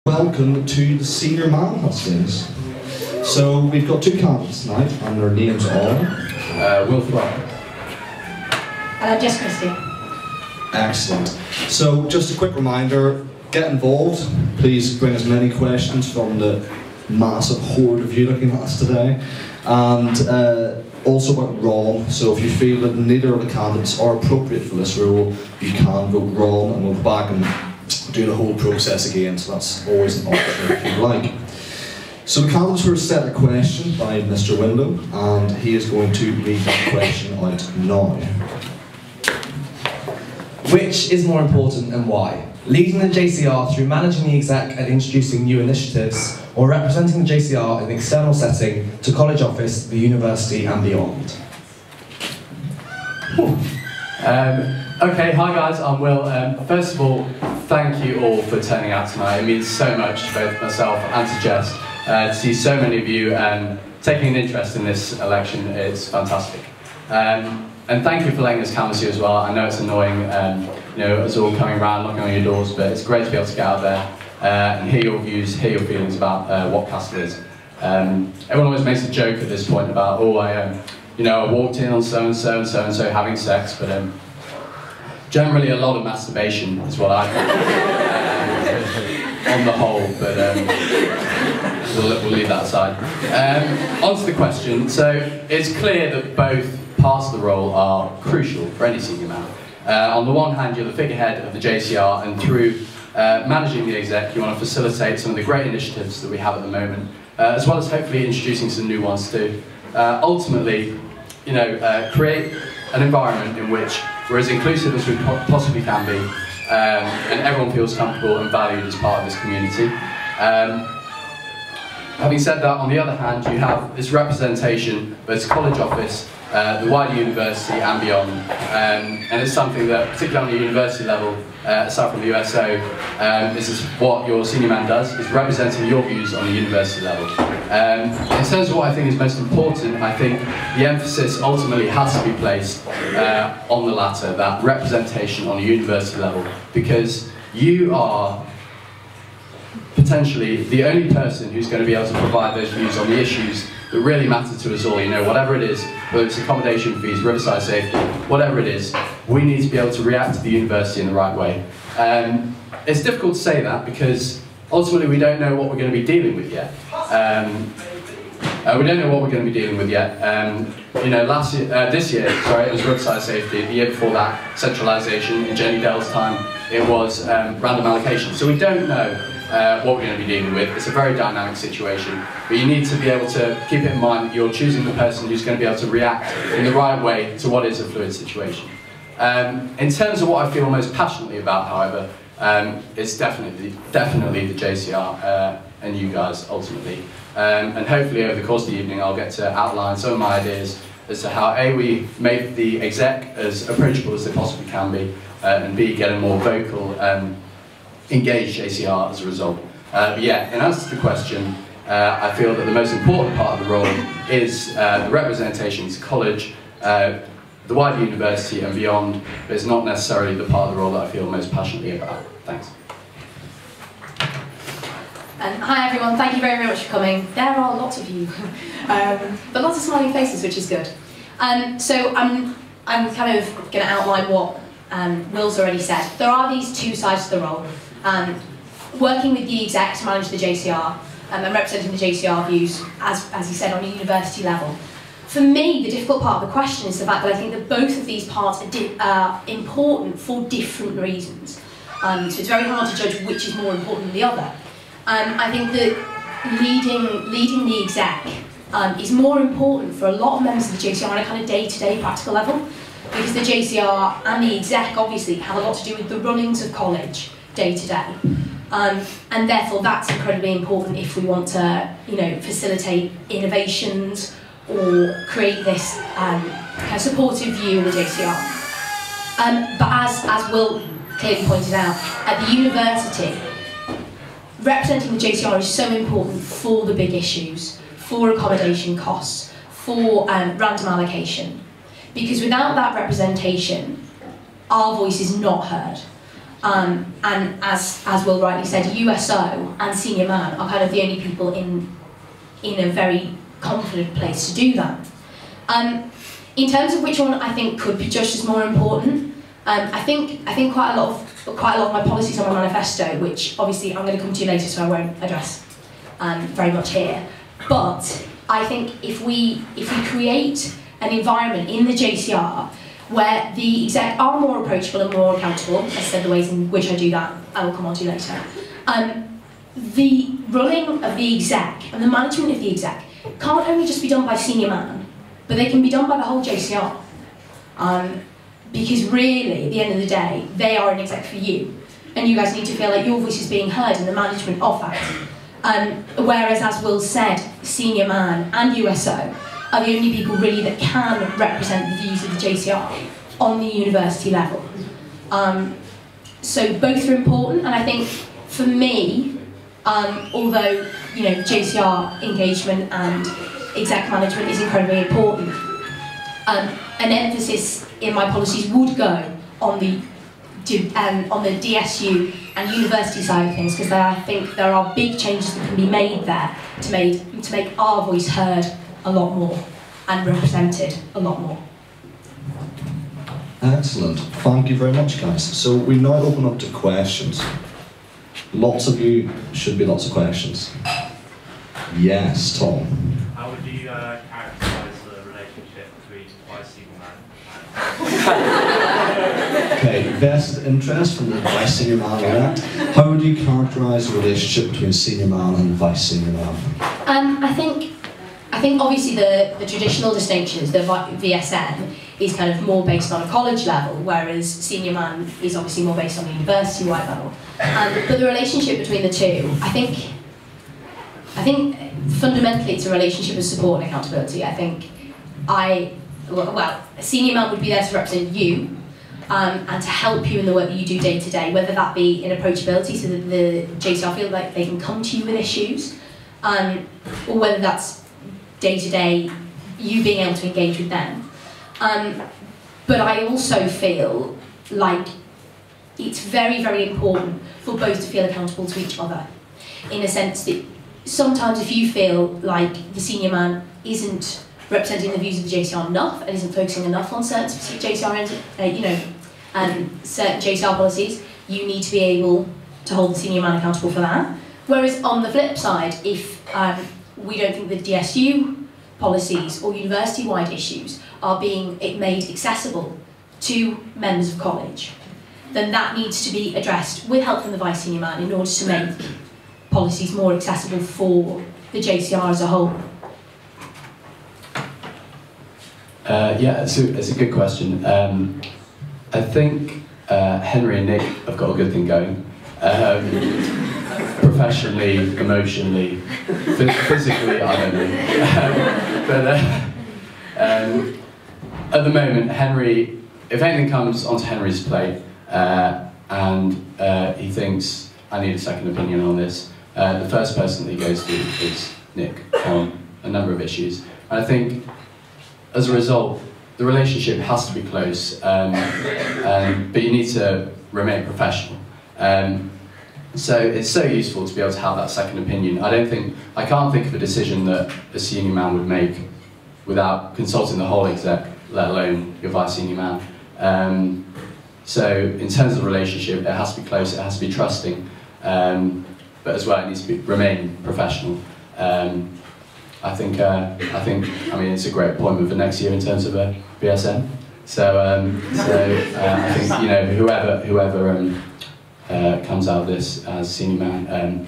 Welcome to the Senior Man Hustings. So we've got two candidates tonight, and their names are Will Throp. Jess Christy. Excellent. So just a quick reminder, get involved. Please bring as many questions from the massive horde of you looking at us today. And also about wrong, so if you feel that neither of the candidates are appropriate for this role, you can vote wrong and we'll go back and do the whole process again, so that's always an option if you like. So the candidates were set a question by Mr. Window, and he is going to read that question out now. Which is more important and why? Leading the JCR through managing the exec and introducing new initiatives, or representing the JCR in an external setting to college office, the university and beyond? Okay, hi guys, I'm Will. First of all, thank you all for turning out tonight. It means so much to both myself and to Jess to see so many of you taking an interest in this election. It's fantastic. And thank you for letting us canvass you as well. I know it's annoying, you know, us all coming around, knocking on your doors, but it's great to be able to get out there and hear your views, hear your feelings about what Castle is. Everyone always makes a joke at this point about, oh, I walked in on so-and-so and so-and-so having sex, but generally a lot of masturbation is what I think, on the whole, but we'll leave that aside. On to the question. So it's clear that both parts of the role are crucial for any senior man. On the one hand, you're the figurehead of the JCR, and through managing the exec, you want to facilitate some of the great initiatives that we have at the moment, as well as hopefully introducing some new ones too. Ultimately, you know, create an environment in which we're as inclusive as we possibly can be, and everyone feels comfortable and valued as part of this community. Having said that, on the other hand, you have this representation, both college office, the wider university and beyond, and it's something that, particularly on the university level, aside from the USO, this is what your senior man does, is representing your views on the university level. In terms of what I think is most important, I think the emphasis ultimately has to be placed on the latter, that representation on the university level, because you are potentially the only person who's going to be able to provide those views on the issues that really matter to us all. You know, whatever it is, whether it's accommodation fees, riverside safety, whatever it is, we need to be able to react to the university in the right way. It's difficult to say that because ultimately we don't know what we're going to be dealing with yet. We don't know what we're going to be dealing with yet. You know, this year, it was riverside safety. The year before that, centralisation. In Jenny Dell's time, it was random allocation. So we don't know what we're going to be dealing with. It's a very dynamic situation, but you need to be able to keep it in mind that you're choosing the person who's going to be able to react in the right way to what is a fluid situation. In terms of what I feel most passionately about, however, it's definitely the JCR and you guys ultimately. And hopefully over the course of the evening I'll get to outline some of my ideas as to how A, we make the exec as approachable as they possibly can be, and B, get a more vocal, engaged JCR as a result. But yeah, in answer to the question, I feel that the most important part of the role is the representation to college, the wider university and beyond, but it's not necessarily the part of the role that I feel most passionately about. Thanks. Hi everyone, thank you very, very much for coming. There are lots of you, but lots of smiling faces, which is good. So I'm kind of going to outline what Will's already said. There are these two sides to the role. Working with the exec to manage the JCR and representing the JCR views, as he said, on a university level. For me, the difficult part of the question is the fact that I think that both of these parts are important for different reasons. So it's very hard to judge which is more important than the other. I think that leading the exec is more important for a lot of members of the JCR on a kind of day-to-day practical level, because the JCR and the exec obviously have a lot to do with the runnings of college day to day, and therefore that's incredibly important if we want to, you know, facilitate innovations or create this kind of supportive view of the JCR. But as Will clearly pointed out, at the university, representing the JCR is so important for the big issues, for accommodation costs, for random allocation, because without that representation, our voice is not heard. And as Will rightly said, USO and senior man are kind of the only people in a very confident place to do that. In terms of which one I think could be judged as more important, I think quite a lot of my policies on my manifesto, which obviously I'm going to come to later, so I won't address very much here. But I think if we create an environment in the JCR where the exec are more approachable and more accountable, as I said, the ways in which I do that, I will come on to later. The running of the exec and the management of the exec can't only just be done by senior man, but they can be done by the whole JCR. Because really, at the end of the day, they are an exec for you. And you guys need to feel like your voice is being heard in the management of that. Whereas, as Will said, senior man and USO are the only people really that can represent the views of the JCR on the university level. So both are important, and I think for me, although JCR engagement and exec management is incredibly important, an emphasis in my policies would go on the DSU and university side of things, because I think there are big changes that can be made there to make our voice heard a lot more and represented a lot more. Excellent. Thank you very much, guys. So we now open up to questions. Lots of you should be lots of questions. Yes, Tom. How would you characterise the relationship between vice senior man? Okay, vested interest from the vice senior man elect. How would you characterise the relationship between senior man and vice senior man? I think obviously the traditional distinctions, the VSN is kind of more based on a college level, whereas senior man is obviously more based on a university-wide level. But the relationship between the two, I think fundamentally it's a relationship of support and accountability. I think a senior man would be there to represent you and to help you in the work that you do day to day, whether that be in approachability so that the JCR feel like they can come to you with issues, or whether that's day to day you being able to engage with them. But I also feel like it's very, very important for both to feel accountable to each other, in a sense that sometimes if you feel like the senior man isn't representing the views of the JCR enough and isn't focusing enough on certain specific JCR, certain JCR policies, you need to be able to hold the senior man accountable for that. Whereas on the flip side, if we don't think the DSU policies or university-wide issues are being made accessible to members of college, then that needs to be addressed with help from the vice senior man in order to make policies more accessible for the JCR as a whole. Yeah, it's a good question. I think Henry and Nick have got a good thing going. Professionally, emotionally, physically, I don't know. But at the moment, Henry, if anything comes onto Henry's plate and he thinks, I need a second opinion on this, the first person that he goes to is Nick on a number of issues. And I think, as a result, the relationship has to be close, but you need to remain professional. So it's so useful to be able to have that second opinion. I can't think of a decision that a senior man would make without consulting the whole exec, let alone your vice senior man. So in terms of the relationship, it has to be close, it has to be trusting, but as well it needs to remain professional. I mean, it's a great appointment for next year in terms of a BSN. So I think whoever comes out of this as senior man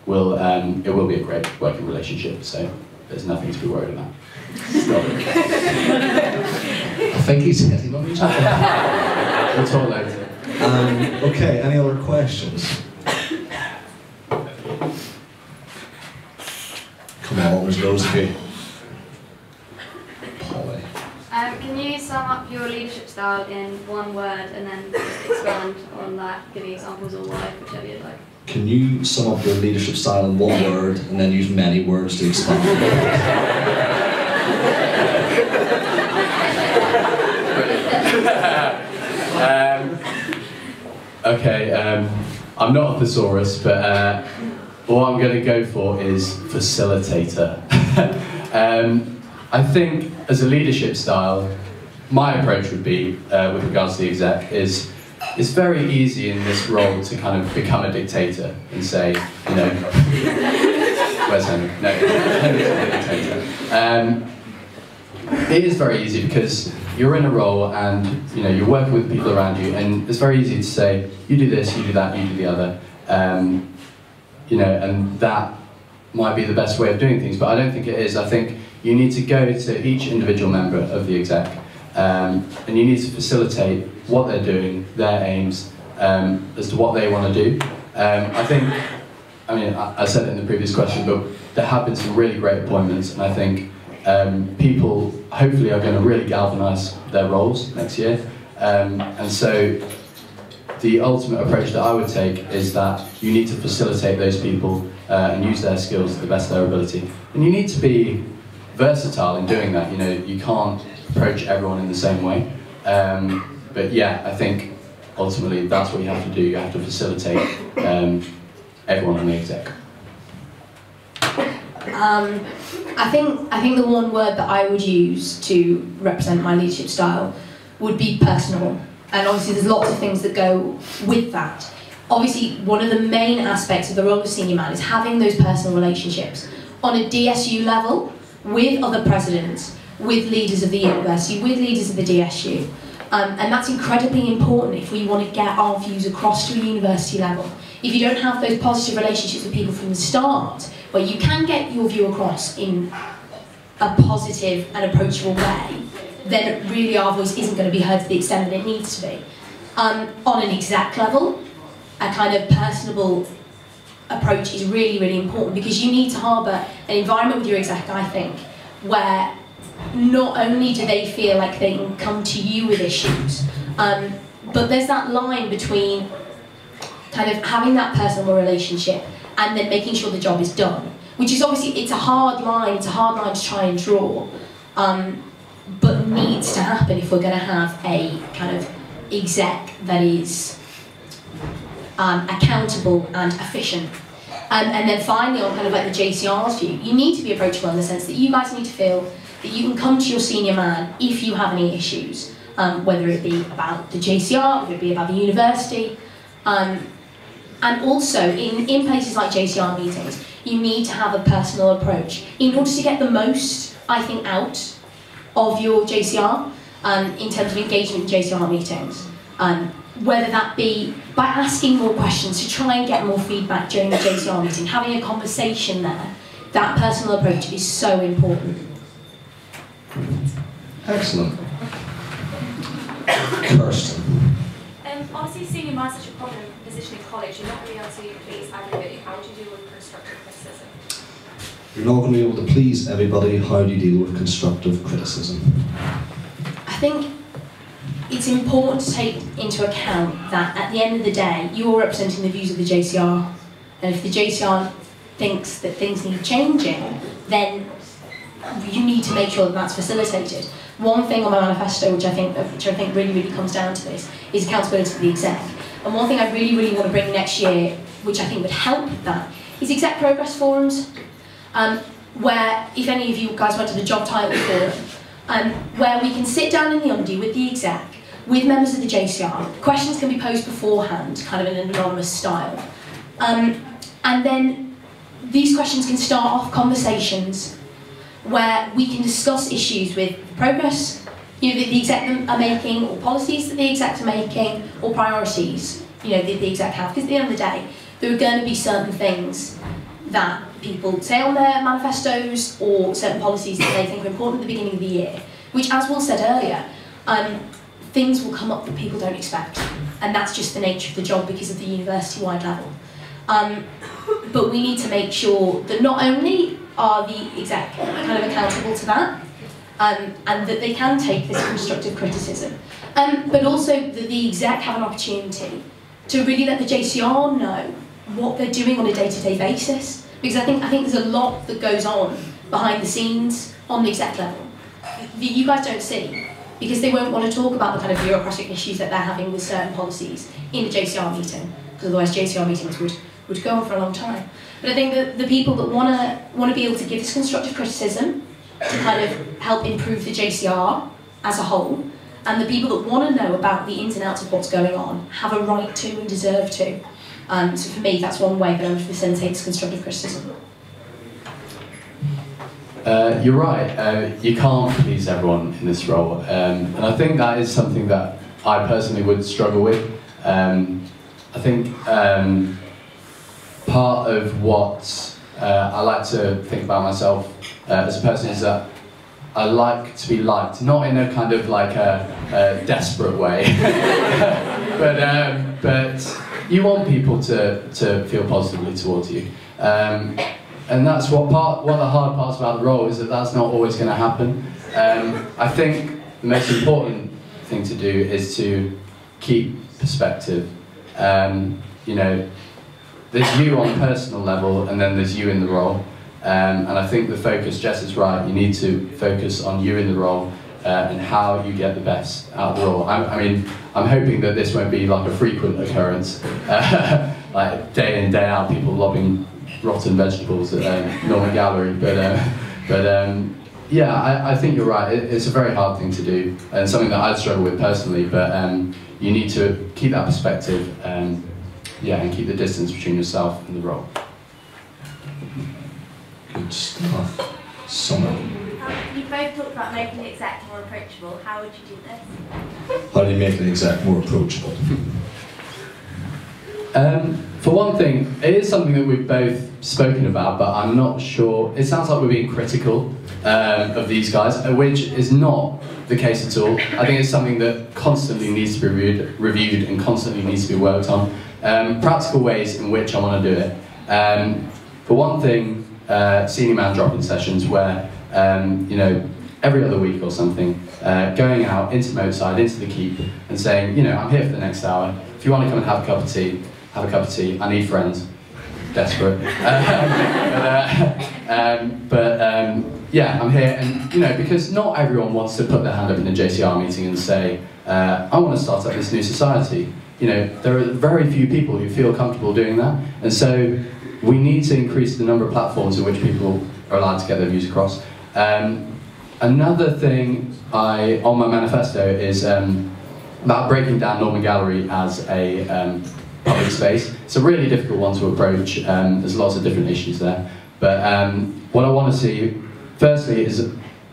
it will be a great working relationship. So there's nothing to be worried about. Stop it. I think he's hitting on each other. We'll talk later. Okay, any other questions? Come on, there's loads of you. Polly. Can you sum up your leadership style in one word and then just expand on that, giving examples or why, whichever you'd like? Can you sum up your leadership style in one word and then use many words to expand? Okay, I'm not a thesaurus, but what I'm going to go for is facilitator. I think as a leadership style, my approach would be, with regards to the exec, is it's very easy in this role to kind of become a dictator and say, you know, where's Henry? No, Henry's not a dictator. It is very easy because you're in a role and you know you're working with people around you, and it's very easy to say, you do this, you do that, you do the other. You know, and that might be the best way of doing things, but I don't think it is. I think you need to go to each individual member of the exec, and you need to facilitate what they're doing, their aims, as to what they want to do. I mean, I said it in the previous question, but there have been some really great appointments, and I think people hopefully are going to really galvanise their roles next year. And so the ultimate approach that I would take is that you need to facilitate those people and use their skills to the best of their ability. And you need to be versatile in doing that. You know, you can't approach everyone in the same way. But yeah, I think ultimately that's what you have to do. You have to facilitate everyone on the exec. I think the one word that I would use to represent my leadership style would be personable. And obviously there's lots of things that go with that. Obviously one of the main aspects of the role of senior man is having those personal relationships on a DSU level with other presidents, with leaders of the university, with leaders of the DSU. And that's incredibly important if we want to get our views across to a university level. If you don't have those positive relationships with people from the start, where you can get your view across in a positive and approachable way, then really our voice isn't going to be heard to the extent that it needs to be. On an exec level, a kind of personable approach is really, really important, because you need to harbour an environment with your exec, I think, where not only do they feel like they can come to you with issues, but there's that line between kind of having that personal relationship and then making sure the job is done, which is obviously, it's a hard line to try and draw, but needs to happen if we're going to have a kind of exec that is accountable and efficient. And then finally, on kind of like the JCR's view, you need to be approachable in the sense that you guys need to feel that you can come to your senior man if you have any issues, whether it be about the JCR, whether it be about the university. And also, in places like JCR meetings, you need to have a personal approach in order to get the most, I think, out of your JCR in terms of engagement in JCR meetings. Whether that be by asking more questions to try and get more feedback during the JCR meeting, having a conversation there, that personal approach is so important. Excellent. Kirsten. Obviously, senior man is such a prominent position in college, you're not really able to please everybody. How do you deal with constructive criticism? You're not going to be able to please everybody. How do you deal with constructive criticism? I think it's important to take into account that at the end of the day, you're representing the views of the JCR, and if the JCR thinks that things need changing, then you need to make sure that that's facilitated. One thing on my manifesto, which I think really, really comes down to this, is accountability to the exec. And one thing I really, really want to bring next year, which I think would help with that, is exec progress forums, where, if any of you guys went to the job title forum, where we can sit down in the undie with the exec, with members of the JCR, questions can be posed beforehand, kind of in an anonymous style. And then these questions can start off conversations where we can discuss issues with progress, you know, that the exec are making, or policies that the execs are making, or priorities, you know, that the exec have. Because at the end of the day, there are going to be certain things that people say on their manifestos, or certain policies that they think are important at the beginning of the year, which, as Will said earlier, things will come up that people don't expect. And that's just the nature of the job because of the university-wide level. But we need to make sure that not only are the exec kind of accountable to that, and that they can take this constructive criticism, but also that the exec have an opportunity to really let the JCR know what they're doing on a day-to-day basis. Because I think there's a lot that goes on behind the scenes on the exec level that you guys don't see. because they won't want to talk about the kind of bureaucratic issues that they're having with certain policies in a JCR meeting, because otherwise JCR meetings would go on for a long time. But I think that the people that want to be able to give this constructive criticism to kind of help improve the JCR as a whole, and the people that want to know about the ins and outs of what's going on have a right to and deserve to. So for me, that's one way that I would facilitate this constructive criticism. You're right, you can't please everyone in this role, and I think that is something that I personally would struggle with. I think part of what I like to think about myself as a person is that I like to be liked, not in a kind of like a desperate way, but you want people to feel positively towards you. And that's one of the hard parts about the role, is that that's not always going to happen. I think the most important thing to do is to keep perspective. You know, there's you on a personal level, and then there's you in the role. And I think the focus, Jess is right, you need to focus on you in the role and how you get the best out of the role. I mean, I'm hoping that this won't be like a frequent occurrence, like day in, day out, people lobbing rotten vegetables at Norman Gallery, but yeah, I think you're right, it's a very hard thing to do, and something that I'd struggle with personally, but you need to keep that perspective, yeah, and keep the distance between yourself and the role. Good stuff. Summer. You both talked about making the exec more approachable. How would you do this? How do you make an exec more approachable? For one thing, it is something that we've both spoken about, but I'm not sure. It sounds like we're being critical of these guys, which is not the case at all. I think it's something that constantly needs to be reviewed and constantly needs to be worked on. Practical ways in which I want to do it. For one thing, senior man drop-in sessions where, you know, every other week or something, going out into Moatside, into the Keep, and saying, you know, I'm here for the next hour. If you want to come and have a cup of tea, have a cup of tea. I need friends. Desperate. Yeah, I'm here, and you know, because not everyone wants to put their hand up in a JCR meeting and say, I want to start up this new society. You know, there are very few people who feel comfortable doing that, and so we need to increase the number of platforms in which people are allowed to get their views across. Another thing on my manifesto is about breaking down Norman Gallery as a public space. It's a really difficult one to approach. There's lots of different issues there. But what I want to see, firstly, is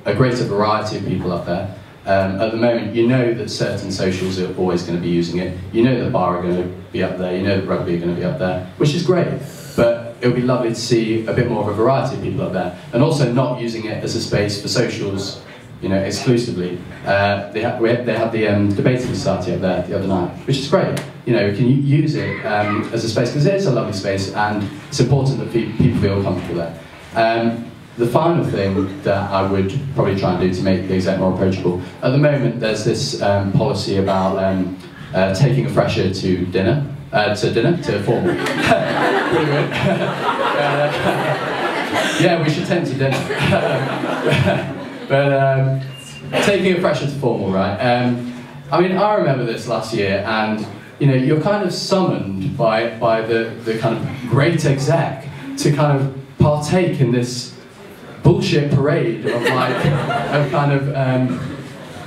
a greater variety of people up there. At the moment, you know that certain socials are always going to be using it. You know that bar are going to be up there. You know that rugby are going to be up there, which is great. But it would be lovely to see a bit more of a variety of people up there. And also not using it as a space for socials, you know, exclusively. They had the debating society up there the other night, which is great. You know, can you use it as a space, because it is a lovely space, and it's important that people feel comfortable there. The final thing that I would probably try and do to make the exec more approachable, at the moment there's this policy about taking a fresher to formal. Pretty good. Yeah, we should tend to dinner. But taking a fresher to formal, right? I mean, I remember this last year, and you know, you're kind of summoned by the kind of great exec to kind of partake in this bullshit parade of like, of kind of,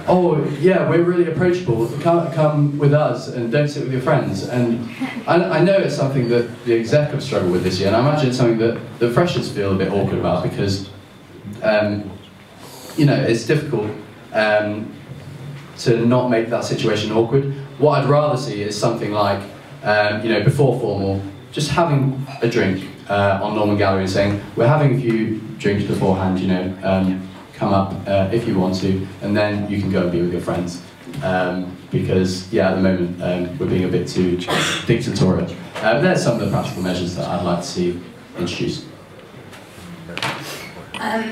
oh yeah, we're really approachable, come with us and don't sit with your friends. And I know it's something that the exec have struggled with this year, and I imagine it's something that the freshers feel a bit awkward about, because you know, it's difficult to not make that situation awkward. What I'd rather see is something like, you know, before formal, just having a drink on Norman Gallery and saying, we're having a few drinks beforehand, you know, come up if you want to, and then you can go and be with your friends. Because, yeah, at the moment, we're being a bit too dictatorial. There's some of the practical measures that I'd like to see introduced.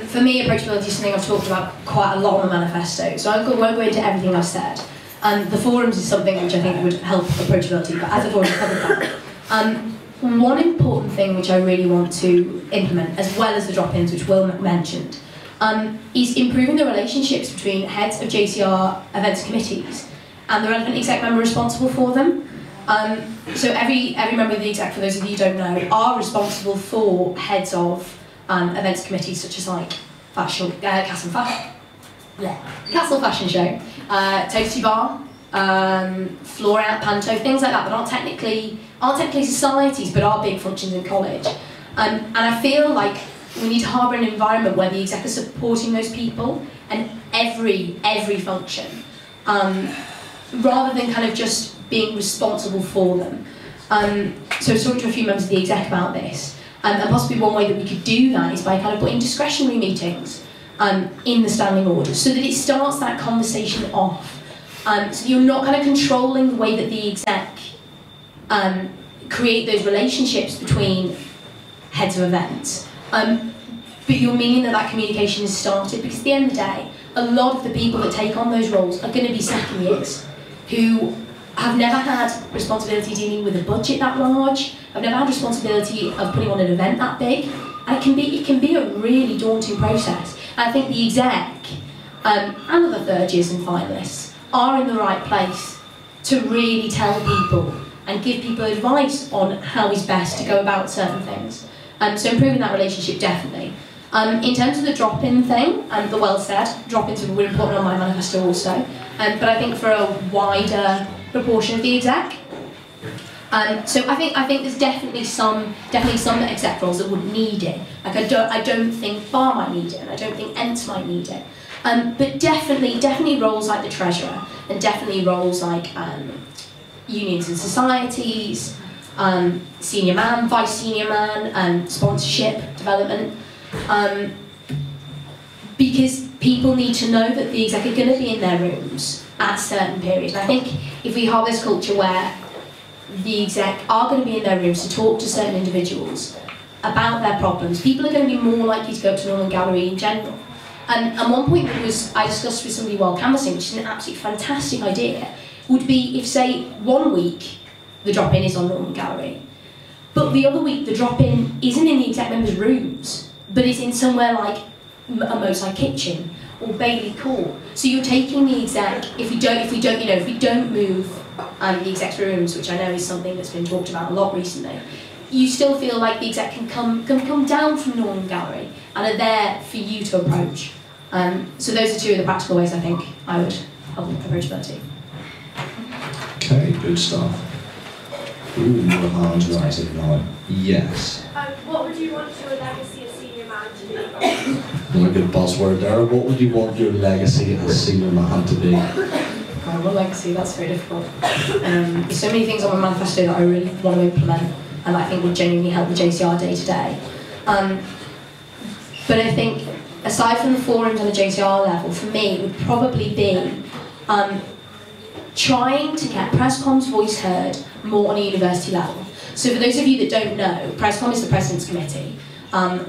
For me, approachability is something I've talked about quite a lot on the manifesto, so I won't go into everything I've said. The forums is something which I think would help approachability, but as I've already covered that. One important thing which I really want to implement, as well as the drop-ins, which Will mentioned, is improving the relationships between heads of JCR events committees and the relevant exec member responsible for them. So every member of the exec, for those of you who don't know, are responsible for heads of events committees such as like Castle Fashion Show, Toasty Bar, Floor Out, Panto, things like that aren't technically societies but are big functions in college. And I feel like we need to harbour an environment where the exec is supporting those people and every function, rather than kind of just being responsible for them. So I was talking to a few members of the exec about this, and possibly one way that we could do that is by kind of putting discretionary meetings in the standing order, so that it starts that conversation off. So that you're not kind of controlling the way that the exec create those relationships between heads of events, but you're meaning that communication is started, because at the end of the day, a lot of the people that take on those roles are going to be second years who have never had responsibility dealing with a budget that large, have never had responsibility of putting on an event that big, and it can be a really daunting process. And I think the exec and other third years and finalists are in the right place to really tell people and give people advice on how is best to go about certain things. So improving that relationship, definitely. In terms of the drop-in thing, the well said, drop-ins are really important on my manifesto also, but I think for a wider proportion of the exec. So I think there's definitely some exec roles that would need it. Like I don't think Bar might need it, and I don't think Ents might need it. But definitely roles like the treasurer, and definitely roles like unions and societies, senior man, vice senior man, sponsorship, development. Because people need to know that the exec are going to be in their rooms at certain periods. And I think if we have this culture where the exec are going to be in their rooms to talk to certain individuals about their problems, people are going to be more likely to go up to Norman Gallery in general. And one point that I discussed with somebody while canvassing, which is an absolutely fantastic idea, would be if, say, 1 week the drop-in is on Norman Gallery, but the other week the drop-in isn't in the exec members' rooms, but it's in somewhere like a Mosaic Kitchen or Bailey Court. So you're taking the exec, if we don't move the exec's rooms, which I know is something that's been talked about a lot recently, you still feel like the exec can come down from Norman Gallery and are there for you to approach. So those are two of the practical ways I think I would help with approachability. Okay, good stuff. Ooh, the hands rising now. Yes. What would you want your legacy as senior man to be? Another good buzzword there. What would you want your legacy as senior man to be? My legacy, that's very difficult. There's so many things on my manifesto that I really want to implement and I think would genuinely help the JCR day to day. But I think, aside from the forums on the JCR level, for me, it would probably be trying to get Presscom's voice heard more on a university level. So for those of you that don't know, Presscom is the President's Committee,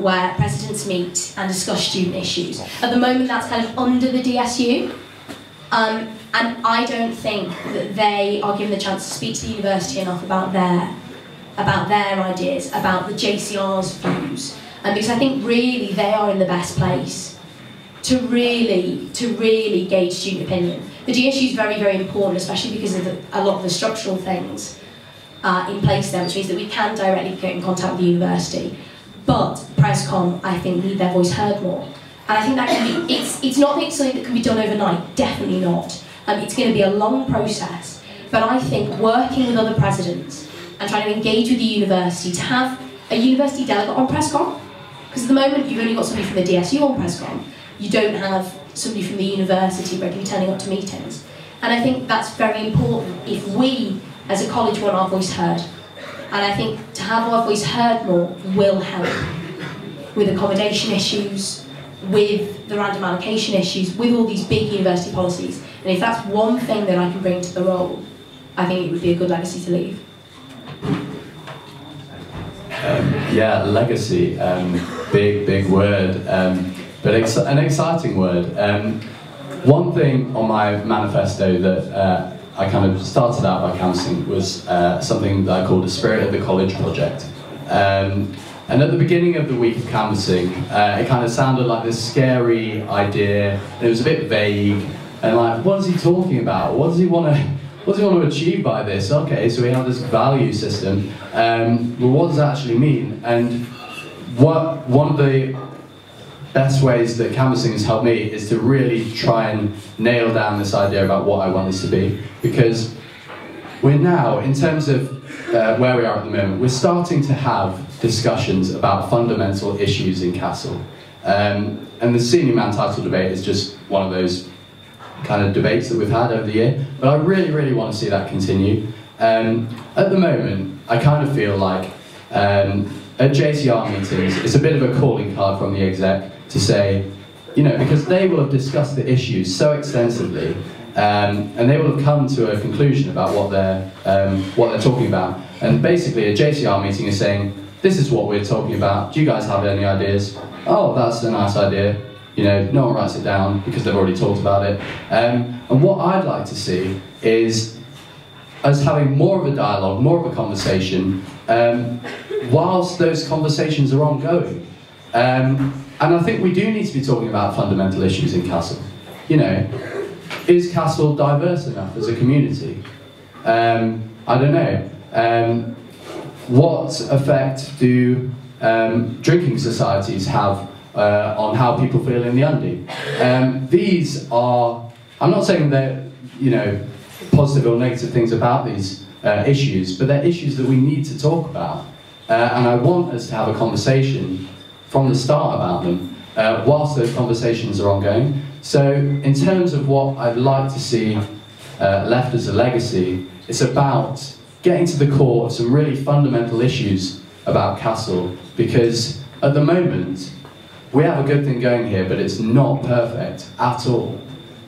where presidents meet and discuss student issues. At the moment, that's kind of under the DSU, and I don't think that they are given the chance to speak to the university enough about their ideas, about the JCR's views, because I think really they are in the best place to really gauge student opinion. The DSU is very, very important, especially because of a lot of the structural things in place there, which means that we can directly get in contact with the university. But Presscom, I think, need their voice heard more. And I think that can be, it's not something that can be done overnight, definitely not. It's going to be a long process. But I think working with other presidents and trying to engage with the university, to have a university delegate on Presscom, because at the moment you've only got somebody from the DSU on Presscom, you don't have somebody from the university regularly turning up to meetings. And I think that's very important if we, as a college, want our voice heard. And I think to have our voice heard more will help with accommodation issues, with the random allocation issues, with all these big university policies. And if that's one thing that I can bring to the role, I think it would be a good legacy to leave. Yeah, legacy, big word, but an exciting word. One thing on my manifesto that I kind of started out by canvassing was something that I called the Spirit of the College project. And at the beginning of the week of canvassing, it kind of sounded like this scary idea. It was a bit vague, and like, what is he talking about? What does he want to achieve by this? Okay, so we have this value system. Well, what does that actually mean? And one of the best ways that canvassing has helped me is to really try and nail down this idea about what I want this to be. Because we're now, in terms of where we are at the moment, we're starting to have discussions about fundamental issues in Castle. And the senior man title debate is just one of those kind of debates that we've had over the year. But I really, really want to see that continue. At the moment, I kind of feel like at JCR meetings, it's a bit of a calling card from the exec to say, you know, because they will have discussed the issues so extensively, and they will have come to a conclusion about what they're talking about. And basically, a JCR meeting is saying, this is what we're talking about. Do you guys have any ideas? Oh, that's a nice idea. You know, no one writes it down because they've already talked about it. And what I'd like to see is us having more of a dialogue, more of a conversation, whilst those conversations are ongoing. And I think we do need to be talking about fundamental issues in Castle. You know, is Castle diverse enough as a community? I don't know. What effect do drinking societies have on how people feel in the undie? These are, I'm not saying that, you know, positive or negative things about these issues, but they're issues that we need to talk about. And I want us to have a conversation from the start about them, whilst those conversations are ongoing. So in terms of what I'd like to see left as a legacy, it's about getting to the core of some really fundamental issues about Castle, because at the moment, we have a good thing going here, but it's not perfect at all.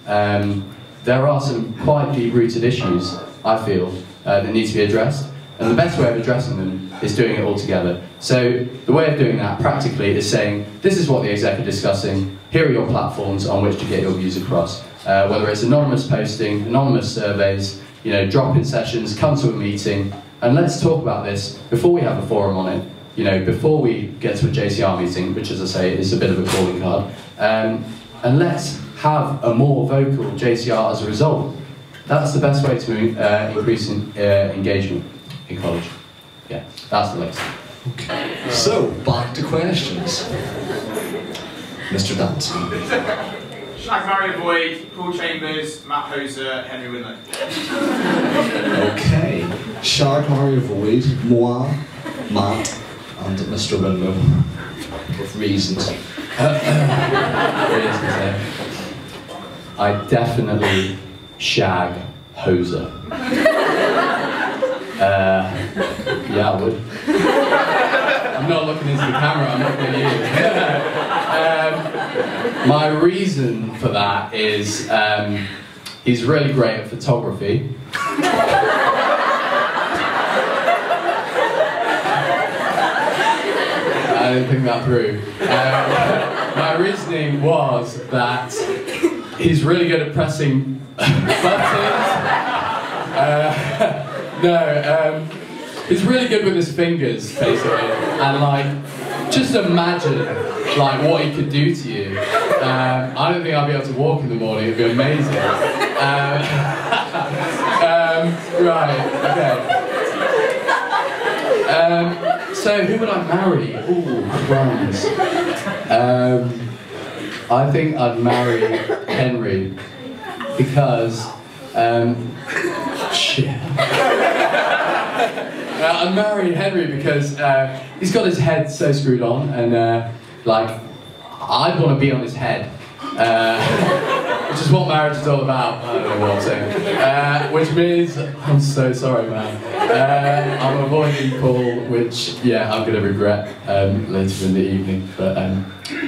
There are some quite deep-rooted issues, I feel, that need to be addressed, and the best way of addressing them is doing it all together. So the way of doing that, practically, is saying, this is what the exec are discussing, here are your platforms on which to get your views across. Whether it's anonymous posting, anonymous surveys, you know, drop-in sessions, come to a meeting, and let's talk about this before we have a forum on it, you know, before we get to a JCR meeting, which, as I say, is a bit of a calling card, and let's have a more vocal JCR as a result. That's the best way to increase engagement in college. Yeah, that's the list. Okay, so back to questions. Mr. Danson. Shag Mario Boyd, Paul Chambers, Matt Hoser, Henry Winlow. Okay, Shag Mario Void, moi, Matt, and Mr. Winlow. With reasons. I definitely shag Hoser. Yeah, I would. I'm not looking into the camera, I'm looking at you. My reason for that is he's really great at photography. I didn't think that through. My reasoning was that he's really good at pressing buttons. He's really good with his fingers, basically, and like, just imagine like what he could do to you. I don't think I'll be able to walk in the morning. It'd be amazing. Right. Okay. So who would I marry? Ooh, crumbs. I think I'd marry Henry because shit. I'd marry Henry because he's got his head so screwed on, and like I'd want to be on his head, which is what marriage is all about. I don't know what I'm saying. Which means I'm so sorry, man. I'm avoiding Paul, which yeah, I'm gonna regret later in the evening. But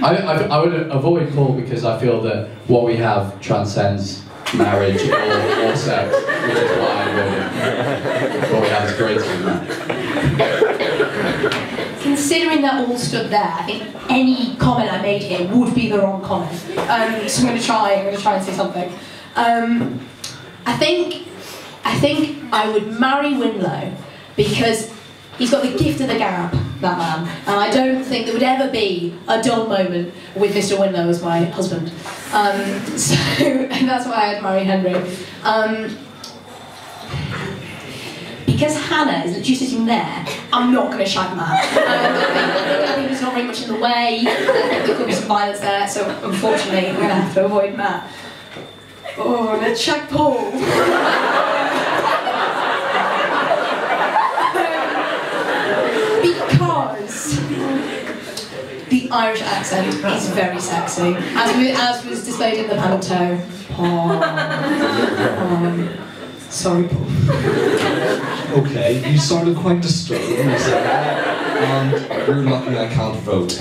I would avoid Paul because I feel that what we have transcends marriage or sex, which is why I'm voting. What we have is greater than that. Considering that all stood there, I think any comment I made here would be the wrong comment. So I'm going to try and say something. I think I would marry Winlow because he's got the gift of the gab. that man. And I don't think there would ever be a dull moment with Mr. Winlow as my husband. So that's why I'd marry Henry. Because Hannah is literally sitting there, I'm not going to shag Matt. I think there's not very much in the way. There could be some violence there, so unfortunately we're going to have to avoid Matt. Oh, let's shag Paul. Because the Irish accent is very sexy, as was displayed in the panto. Sorry, Paul. Okay, you sounded quite disturbed when you said that, and you're lucky I can't vote.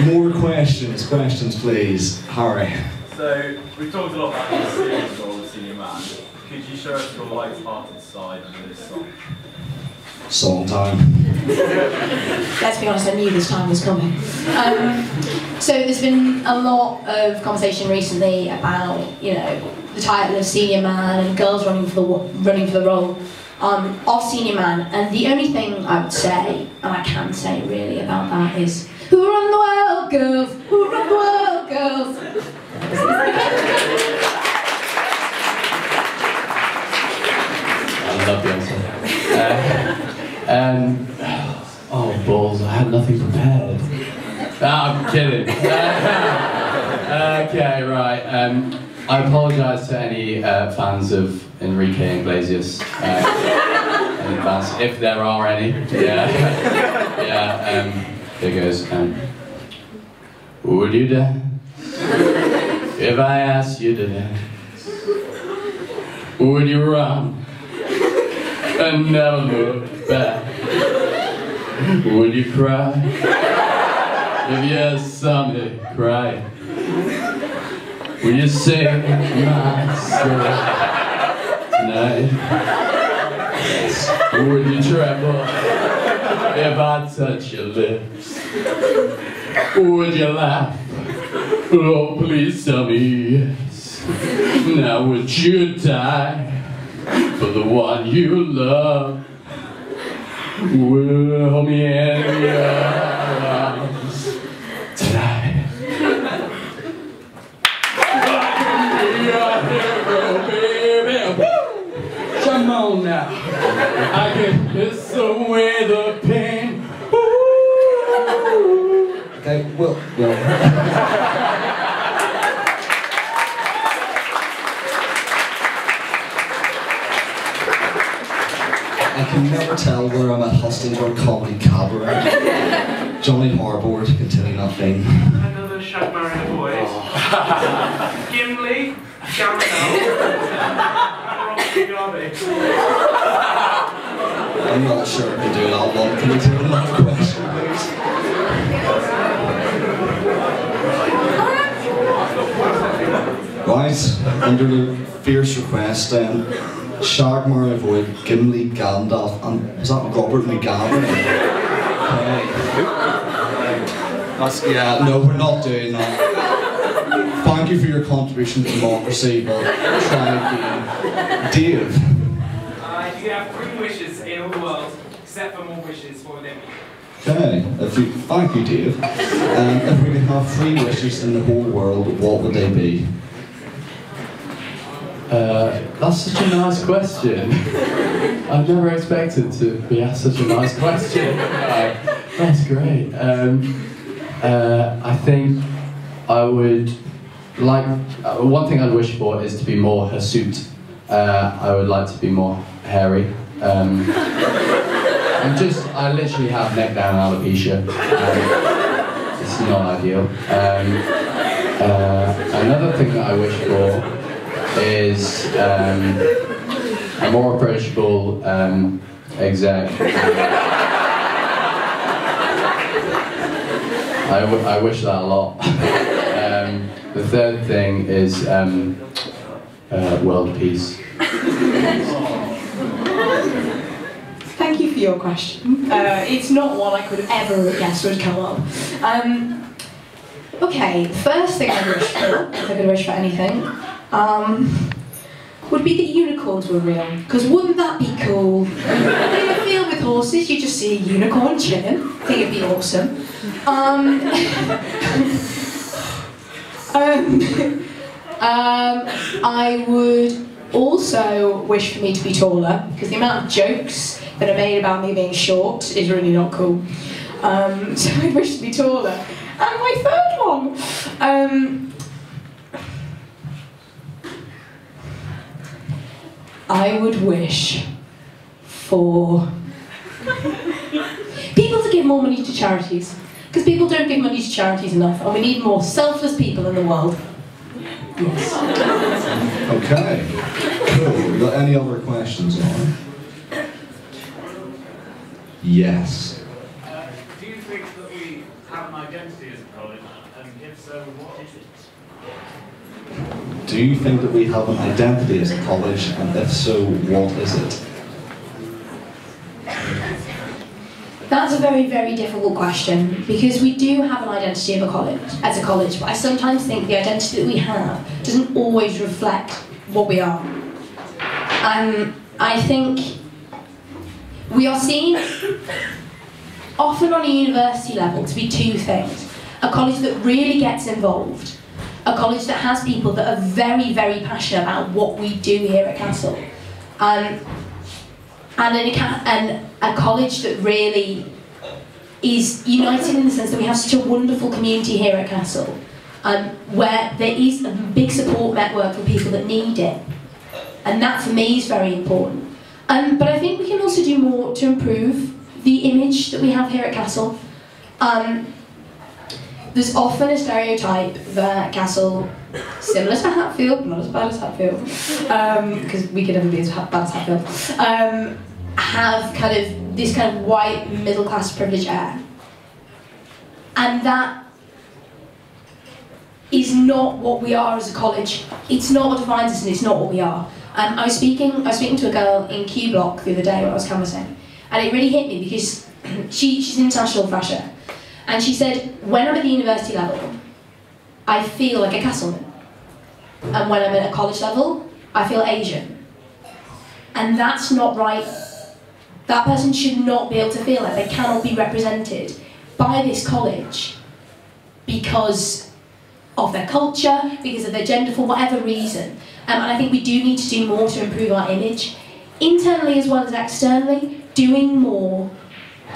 More questions, please. Harry. So, we've talked a lot about the serious role of senior man. Could you show us your light-hearted side of this song? Song time. Let's be honest, I knew this time was coming. So there's been a lot of conversation recently about, you know, the title of senior man and girls running for the role of senior man. And the only thing I would say, and I can say really about that, is who run the world, girls? Who run the world, girls? I love the answer. Oh balls! I had nothing prepared. I'm kidding. Okay, right. I apologise to any fans of Enrique Iglesias in advance, if there are any. Yeah. Here goes. Would you dance if I asked you to dance? Would you run and never look back? Would you cry if you saw me cry? Would you sing my story tonight? Would you tremble if I touch your lips? Would you laugh? Oh, please tell me yes. Now would you die for the one you love? Will hold me in your arms tonight. Your hero, baby. Come on now. I can kiss away the pain. Okay, well. I can never tell where I'm at Hustings or Comedy Cabaret. Johnny Harbour to continue that theme. Another shag marrying boys. Gimli, Garabel, and Robbie. I'm not sure if we do that one. Can we do another question, please? Right, under the fierce request, Shag, Marry, Avoid, Gimli, Gandalf, and is that Robert McGavin? Okay. Yeah, no, we're not doing that. Thank you for your contribution to democracy, but try again. Dave. You can have 3 wishes in all the world, except for more wishes for them. Okay, thank you, Dave. If we could have 3 wishes in the whole world, what would they be? That's such a nice question. I've never expected to be asked such a nice question. That's great. I think I would like, one thing I'd wish for is to be more hirsute. I would like to be more hairy. I literally have neck down alopecia. It's not ideal. Another thing that I wish for is a more approachable exec. I wish that a lot. The third thing is world peace. Thank you for your question. It's not one I could ever have guessed would come up. Okay, the first thing I'd wish for, if I could wish for anything, would be that unicorns were real. Because wouldn't that be cool? They were filled with horses. places you just see a unicorn chilling. I think it'd be awesome. I would also wish for me to be taller, because the amount of jokes that are made about me being short is really not cool. So I wish to be taller. And my third one, I would wish for people to give more money to charities, because people don't give money to charities enough, and we need more selfless people in the world. Yes. Okay, cool. Got any other questions on? Yes. Do you think that we have an identity as a college, and if so, what is it? Do you think that we have an identity as a college, and if so, what is it? That's a very, very difficult question, because we do have an identity of a college, as a college, but I sometimes think the identity that we have doesn't always reflect what we are. I think we are seen, often on a university level, to be two things. A college that really gets involved, a college that has people that are very, very passionate about what we do here at Castle, and a college that really is united in the sense that we have such a wonderful community here at Castle, where there is a big support network for people that need it, and that for me is very important. But I think we can also do more to improve the image that we have here at Castle. There's often a stereotype that Castle, similar to Hatfield, but not as bad as Hatfield, because we could never be as bad as Hatfield, have kind of this kind of white middle class privilege air, and that is not what we are as a college. It's not what defines us, and it's not what we are. I was speaking to a girl in Q Block the other day when I was canvassing, and it really hit me because she's an international fresher, and she said, when I'm at the university level, I feel like a Castleman, and when I'm at a college level, I feel Asian, and that's not right. That person should not be able to feel like they cannot be represented by this college because of their culture, because of their gender, for whatever reason. And I think we do need to do more to improve our image, internally as well as externally, doing more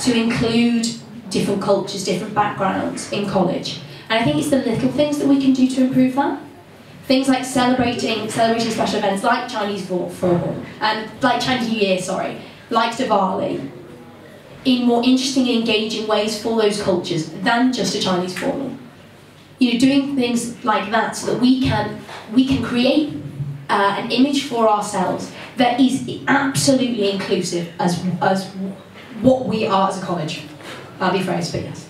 to include different cultures, different backgrounds in college. And I think it's the little things that we can do to improve that. Things like celebrating special events like Chinese Formal, and like Chinese New Year, sorry, like Diwali, in more interesting and engaging ways for those cultures than just a Chinese Formal. You know, doing things like that so that we can create an image for ourselves that is absolutely inclusive as what we are as a college. That'll be phrased, but yes.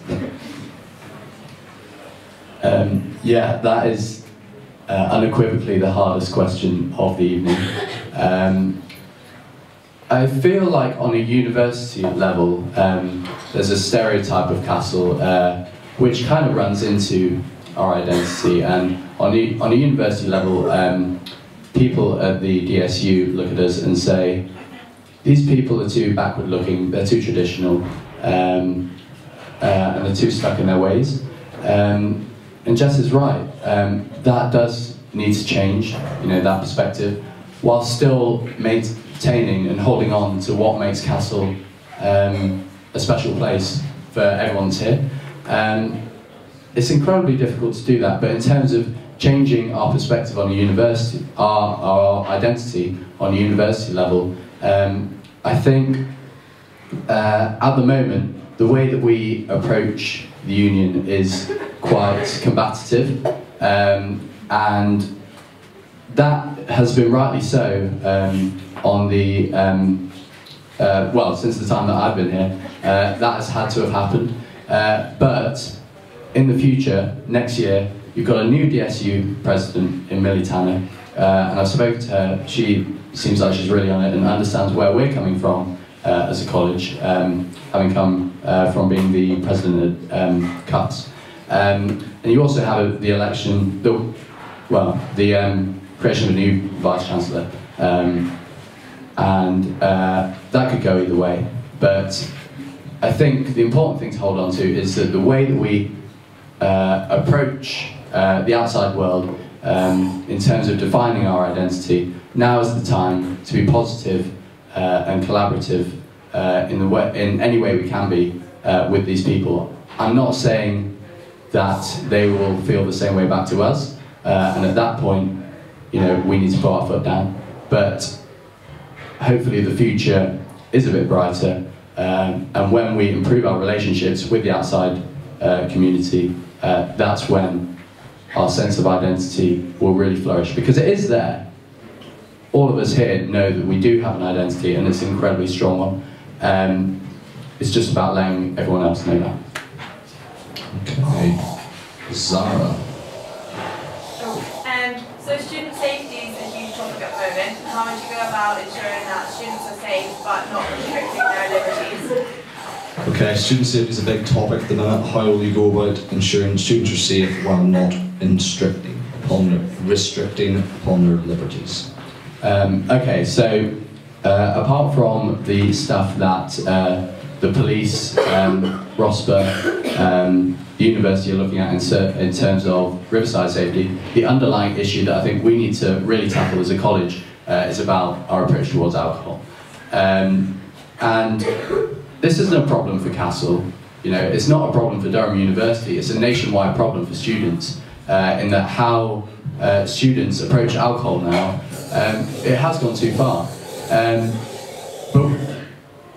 Yeah, that is unequivocally the hardest question of the evening. I feel like on a university level, there's a stereotype of Castle which kind of runs into our identity, and on a university level, people at the DSU look at us and say, these people are too backward looking, they're too traditional, and they're too stuck in their ways. And Jess is right, that does need to change, you know, that perspective, while still maintaining and holding on to what makes Castle a special place for everyone that's here. It's incredibly difficult to do that, but in terms of changing our perspective on a university, our identity on a university level, I think at the moment the way that we approach the union is quite combative, and that has been rightly so on the well, since the time that I've been here. That has had to have happened, but in the future, next year, you've got a new DSU president in Millie Tanner, and I've spoken to her. She seems like she's really on it and understands where we're coming from as a college, having come from being the president at CUTS. And you also have the election, the creation of a new vice-chancellor, and that could go either way. But I think the important thing to hold on to is that the way that we approach the outside world in terms of defining our identity, now is the time to be positive and collaborative in any way we can be with these people. I'm not saying that they will feel the same way back to us, and at that point, you know, we need to put our foot down. But hopefully the future is a bit brighter, and when we improve our relationships with the outside community, that's when our sense of identity will really flourish, because it is there. All of us here know that we do have an identity, and it's an incredibly strong one. It's just about letting everyone else know that. Okay, Zara. So student safety is a huge topic at the moment. How would you go about ensuring that students are safe but not restricting their liberties? Okay, student safety is a big topic at the minute. How will you go about ensuring students are safe while not restricting upon their liberties? Okay, so apart from the stuff that the police, ROSPA, the university are looking at in terms of riverside safety, the underlying issue that I think we need to really tackle as a college is about our approach towards alcohol. And this isn't a problem for Castle. You know, it's not a problem for Durham University. It's a nationwide problem for students in that how students approach alcohol now, it has gone too far. But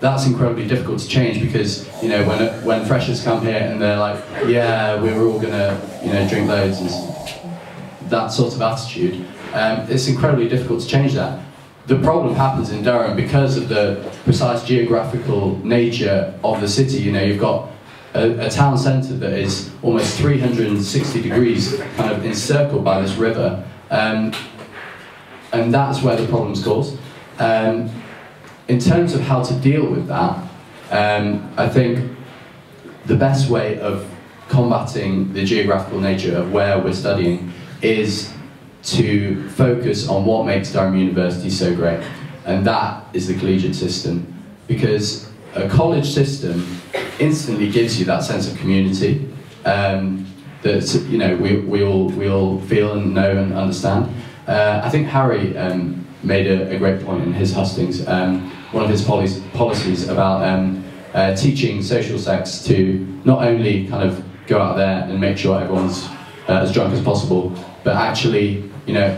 that's incredibly difficult to change, because, you know, when freshers come here and they're like, yeah, we're all gonna, you know, drink loads, and that sort of attitude, it's incredibly difficult to change that. The problem happens in Durham because of the precise geographical nature of the city. You know, you've got a town centre that is almost 360 degrees kind of encircled by this river, and that's where the problem's caused. In terms of how to deal with that, I think the best way of combating the geographical nature of where we're studying is to focus on what makes Durham University so great, and that is the collegiate system. Because a college system instantly gives you that sense of community that, you know, we all feel and know and understand. I think Harry made a great point in his Hustings. One of his policies about teaching social sex to not only kind of go out there and make sure everyone's as drunk as possible, but actually, you know,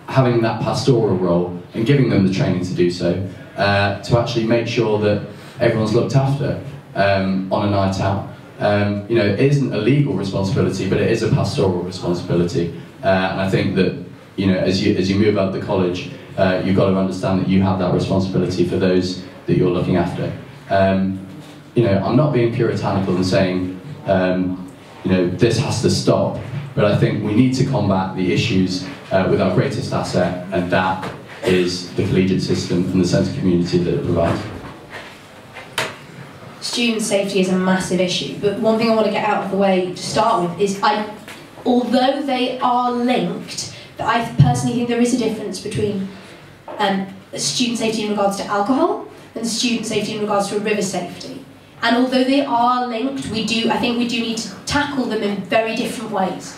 having that pastoral role and giving them the training to do so, to actually make sure that everyone's looked after on a night out. You know, it isn't a legal responsibility, but it is a pastoral responsibility. And I think that, you know, as you move up the college, you've got to understand that you have that responsibility for those that you're looking after. You know, I'm not being puritanical and saying, you know, this has to stop, but I think we need to combat the issues with our greatest asset, and that is the collegiate system and the sense of community that it provides. Student safety is a massive issue, but one thing I want to get out of the way to start with is, although they are linked, I personally think there is a difference between student safety in regards to alcohol and student safety in regards to river safety. And although they are linked, I think we do need to tackle them in very different ways.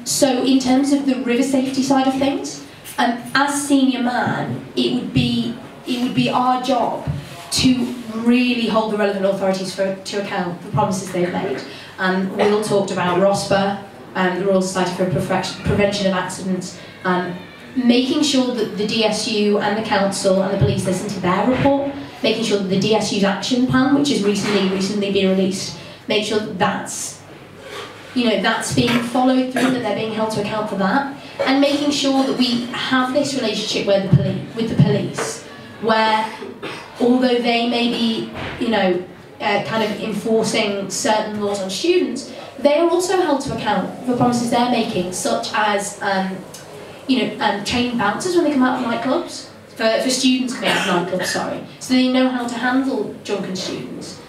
So in terms of the river safety side of things, as senior man, it would be our job to really hold the relevant authorities to account for promises they've made. Will talked about ROSPA, the Royal Society for Prevention of Accidents, making sure that the DSU and the council and the police listen to their report, making sure that the DSU's action plan, which has recently been released, make sure that that's being followed through, that they're being held to account for that, and making sure that we have this relationship with the police, where although they may be, you know, kind of enforcing certain laws on students, they are also held to account for promises they're making, such as training bouncers when they come out of nightclubs, for students coming out of nightclubs, sorry, so they know how to handle drunken students.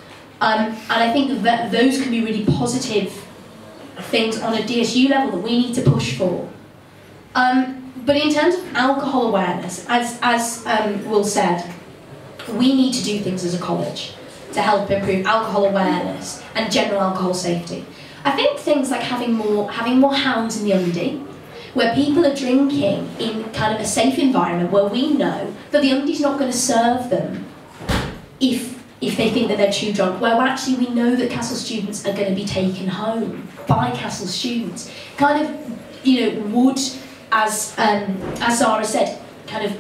And I think that those can be really positive things on a DSU level that we need to push for. But in terms of alcohol awareness, as Will said, we need to do things as a college. to help improve alcohol awareness and general alcohol safety. I think things like having more hounds in the undie, where people are drinking in kind of a safe environment where we know that the undie's not going to serve them if they think that they're too drunk, where actually we know that Castle students are going to be taken home by Castle students, kind of, you know, would, as Zara said, kind of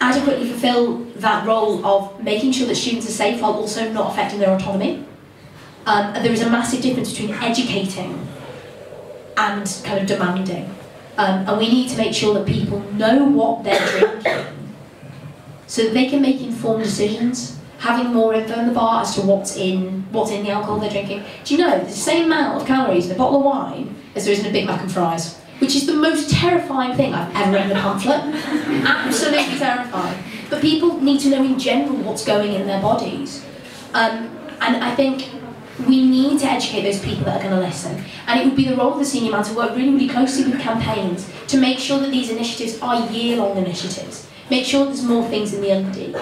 adequately fulfil that role of making sure that students are safe while also not affecting their autonomy. There is a massive difference between educating and kind of demanding. And we need to make sure that people know what they're drinking so that they can make informed decisions, having more info in the bar as to what's in the alcohol they're drinking. Do you know, there's the same amount of calories in a bottle of wine as there is in a Big Mac and fries, which is the most terrifying thing I've ever read in a pamphlet. Absolutely terrifying. But people need to know in general what's going in their bodies. And I think we need to educate those people that are going to listen. And it would be the role of the senior man to work really, really closely with campaigns to make sure that these initiatives are year-long initiatives. Make sure there's more things in the undie.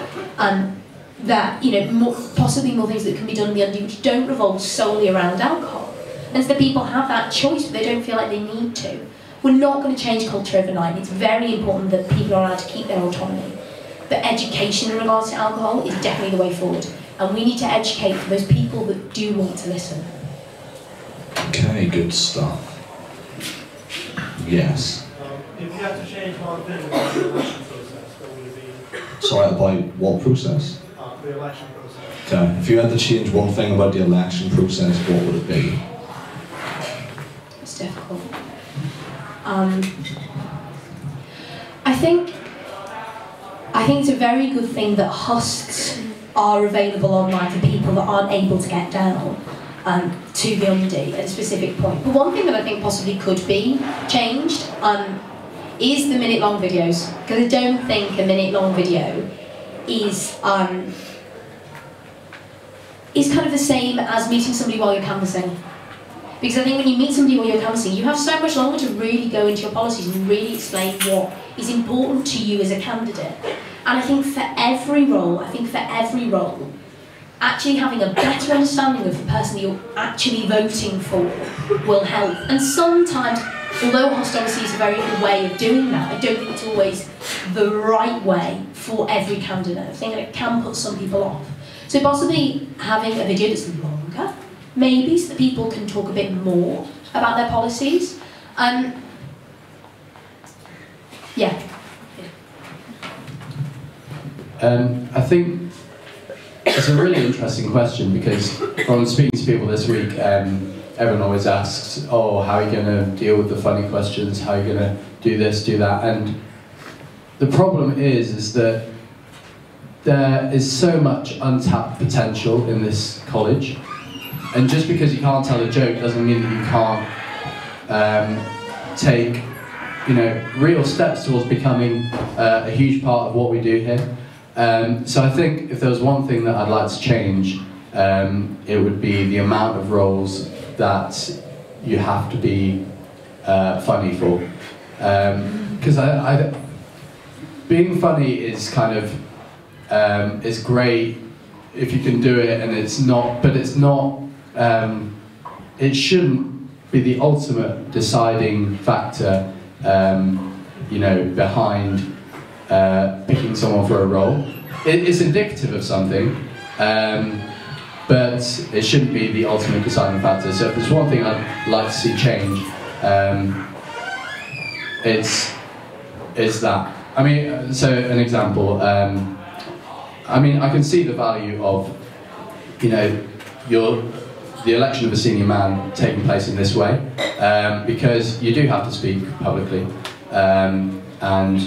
That, you know, possibly more things that can be done in the undie which don't revolve solely around alcohol. And so that people have that choice, but they don't feel like they need to. We're not going to change culture overnight. It's very important that people are allowed to keep their autonomy. But education in regards to alcohol is definitely the way forward. And we need to educate those people that do want to listen. Okay, good stuff. Yes. If you had to change one thing about the election process, what would it be? Sorry, about what process? The election process. Okay, if you had to change one thing about the election process, what would it be? It's difficult. I think it's a very good thing that husks are available online for people that aren't able to get down to the undie at a specific point. But one thing that I think possibly could be changed is the minute-long videos, because I don't think a minute-long video is kind of the same as meeting somebody while you're canvassing. Because I think when you meet somebody while you're canvassing, you have so much longer to really go into your policies and really explain what is important to you as a candidate. And I think for every role, actually having a better understanding of the person that you're actually voting for will help. And sometimes, although Host obviously is a very good way of doing that, I don't think it's always the right way for every candidate. I think that it can put some people off. So possibly having a video that's longer, maybe, so that people can talk a bit more about their policies. Yeah. I think it's a really interesting question, because from speaking to people this week, everyone always asks, oh, how are you going to deal with the funny questions? How are you going to do this, do that? And the problem is that there is so much untapped potential in this college. And just because you can't tell a joke doesn't mean that you can't take, you know, real steps towards becoming a huge part of what we do here. So I think if there was one thing that I'd like to change, it would be the amount of roles that you have to be funny for. Because being funny is kind of, is great if you can do it, and it's not, but it's not, it shouldn't be the ultimate deciding factor, you know, behind picking someone for a role. It's indicative of something, but it shouldn't be the ultimate deciding factor. So if there's one thing I'd like to see change, it's that. I mean, so an example, I mean, I can see the value of, you know, the election of a senior man taking place in this way, because you do have to speak publicly, and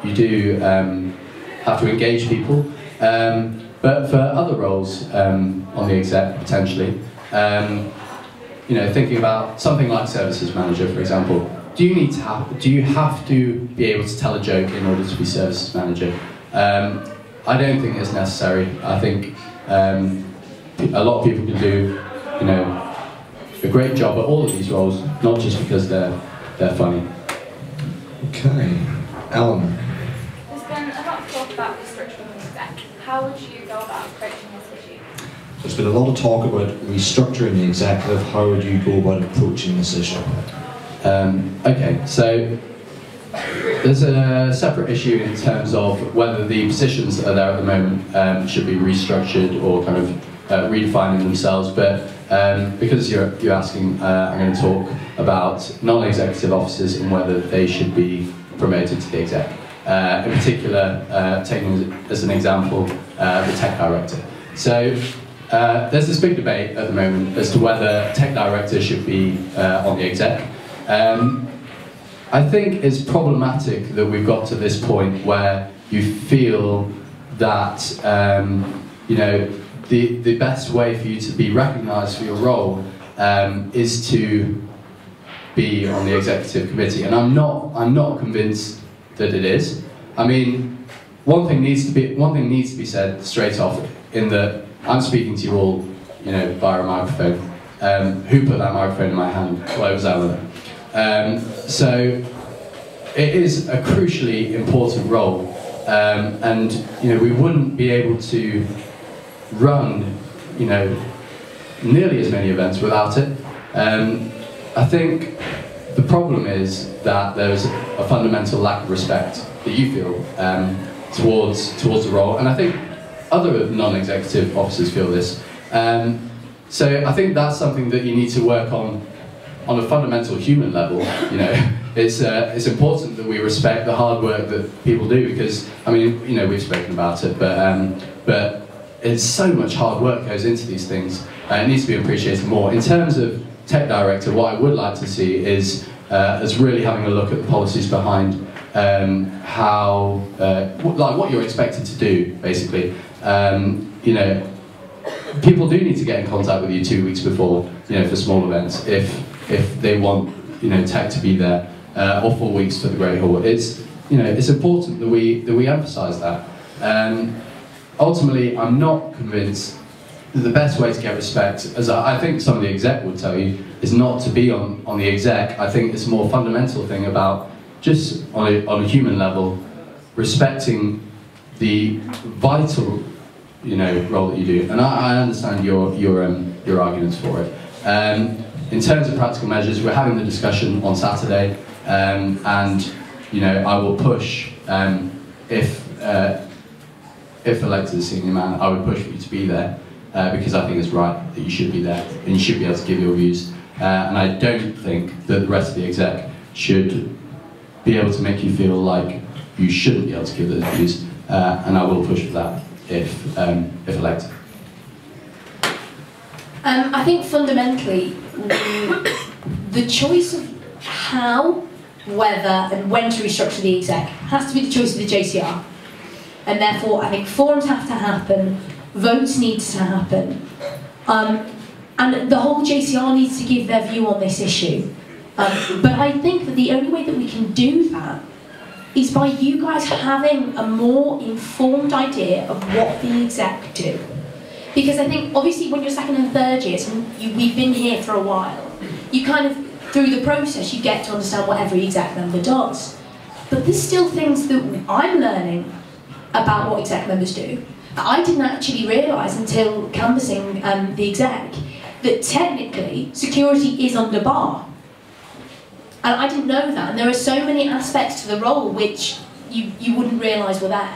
you do have to engage people, but for other roles on the exec, potentially, you know, thinking about something like services manager, for example, do you have to be able to tell a joke in order to be services manager? I don't think it's necessary. I think a lot of people can do, you know, a great job at all of these roles, not just because they're funny. Okay, Ellen. There's been a lot of talk about restructuring the exec. how would you go about approaching this issue? There's been a lot of talk about restructuring the executive. How would you go about approaching this issue? Okay, so there's a separate issue in terms of whether the positions that are there at the moment should be restructured or kind of redefining themselves, but because you're asking, I'm going to talk about non-executive officers and whether they should be promoted to the exec. In particular, taking as an example the tech director. So there's this big debate at the moment as to whether tech director should be on the exec. I think it's problematic that we've got to this point where you feel that you know, the best way for you to be recognised for your role is to be on the executive committee, and I'm not convinced that it is. I mean, one thing needs to be said straight off, in that I'm speaking to you all, you know, via a microphone. Who put that microphone in my hand? Well, it was Eleanor. So it is a crucially important role, and you know, we wouldn't be able to run, you know, nearly as many events without it. I think the problem is that there's a fundamental lack of respect that you feel towards the role, and I think other non-executive officers feel this. So I think that's something that you need to work on a fundamental human level. You know, it's important that we respect the hard work that people do, because I mean, you know, we've spoken about it, but it's so much hard work goes into these things. It needs to be appreciated more. In terms of tech director, what I would like to see is really having a look at the policies behind how, like what you're expected to do, basically. You know, people do need to get in contact with you 2 weeks before, you know, for small events, if they want, you know, tech to be there, or 4 weeks for the Great Hall. It's, you know, it's important that we emphasise that. Ultimately, I'm not convinced that the best way to get respect, as I think some of the exec would tell you, is not to be on the exec. I think it's a more fundamental thing about just on a human level, respecting the vital, you know, role that you do. And I understand your arguments for it. In terms of practical measures, we're having the discussion on Saturday, and you know, I will push if elected as senior man, I would push for you to be there, because I think it's right that you should be there and you should be able to give your views. And I don't think that the rest of the exec should be able to make you feel like you shouldn't be able to give those views. And I will push for that if elected. I think fundamentally, the choice of how, whether and when to restructure the exec has to be the choice of the JCR. And therefore, I think forums have to happen, votes need to happen, and the whole JCR needs to give their view on this issue. But I think that the only way that we can do that is by you guys having a more informed idea of what the exec do. Because I think, obviously, when you're second and third years, and we've been here for a while, you kind of, through the process, you get to understand what every exec member does. But there's still things that I'm learning about what exec members do. I didn't actually realise until canvassing the exec that technically security is under bar. And I didn't know that, and there are so many aspects to the role which you wouldn't realise were there.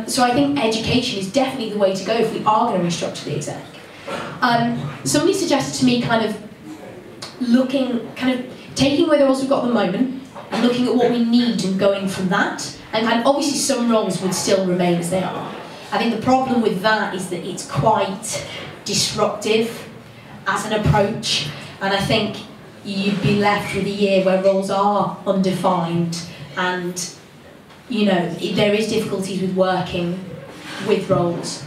So I think education is definitely the way to go if we are going to restructure the exec. Somebody suggested to me kind of taking away the roles we've got at the moment and looking at what we need and going from that. And obviously some roles would still remain as they are. I think the problem with that is that it's quite disruptive as an approach, and I think you'd be left with a year where roles are undefined, and you know, there is difficulties with working with roles.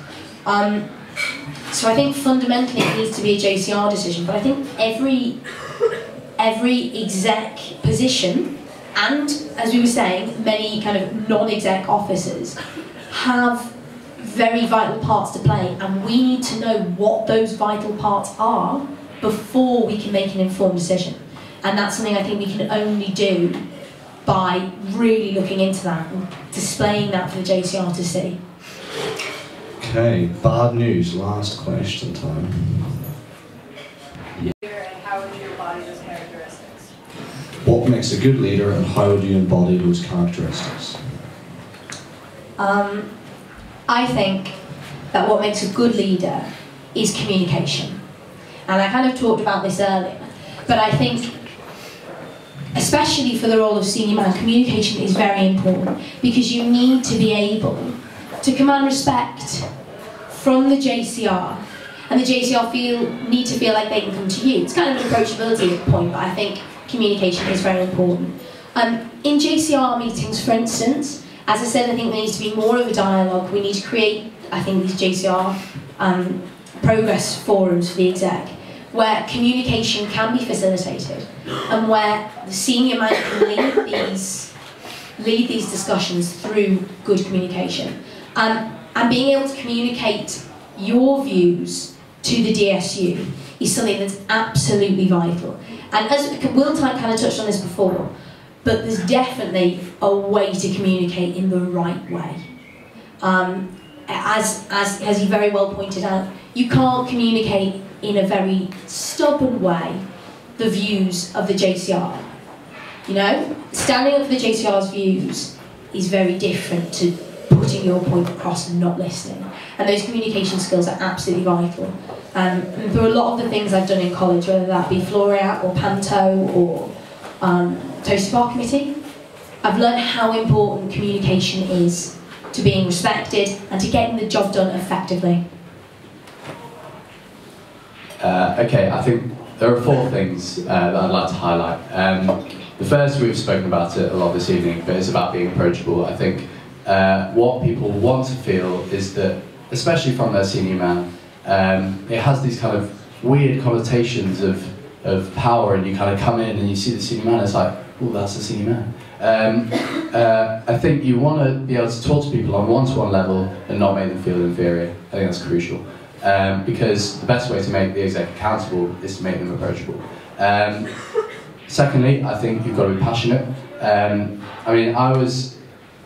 So I think fundamentally it needs to be a JCR decision, but I think every exec position, and as we were saying, many kind of non-exec officers have very vital parts to play, and we need to know what those vital parts are before we can make an informed decision. And that's something I think we can only do by really looking into that and displaying that for the JCR to see. Okay, bad news, last question time. And how would you embody those characteristics? What makes a good leader and how do you embody those characteristics? I think that what makes a good leader is communication. And I kind of talked about this earlier, but I think, especially for the role of senior man, communication is very important because you need to be able to command respect from the JCR, and the JCR need to feel like they can come to you. It's kind of an approachability point, but I think communication is very important. In JCR meetings, for instance, as I said, I think there needs to be more of a dialogue. We need to create, I think, these JCR progress forums for the exec, where communication can be facilitated, and where the senior man can lead these discussions through good communication. And being able to communicate your views to the DSU is something that's absolutely vital. And as Will kind of touched on this before, but there's definitely a way to communicate in the right way. As he very well pointed out, you can't communicate in a very stubborn way the views of the JCR. You know, standing up for the JCR's views is very different to putting your point across and not listening. And those communication skills are absolutely vital. And through a lot of the things I've done in college, whether that be Floreat or Panto or Toasted Bar Committee, I've learned how important communication is to being respected and to getting the job done effectively. Okay, I think there are 4 things that I'd like to highlight. The first, we've spoken about it a lot this evening, but it's about being approachable. I think what people want to feel is that, especially from their senior man, it has these kind of weird connotations of power, and you kind of come in and you see the senior man, it's like, oh, that's the senior man. I think you want to be able to talk to people on one-to-one level and not make them feel inferior. I think that's crucial. Because the best way to make the exec accountable is to make them approachable. Secondly, I think you've got to be passionate. I mean, I was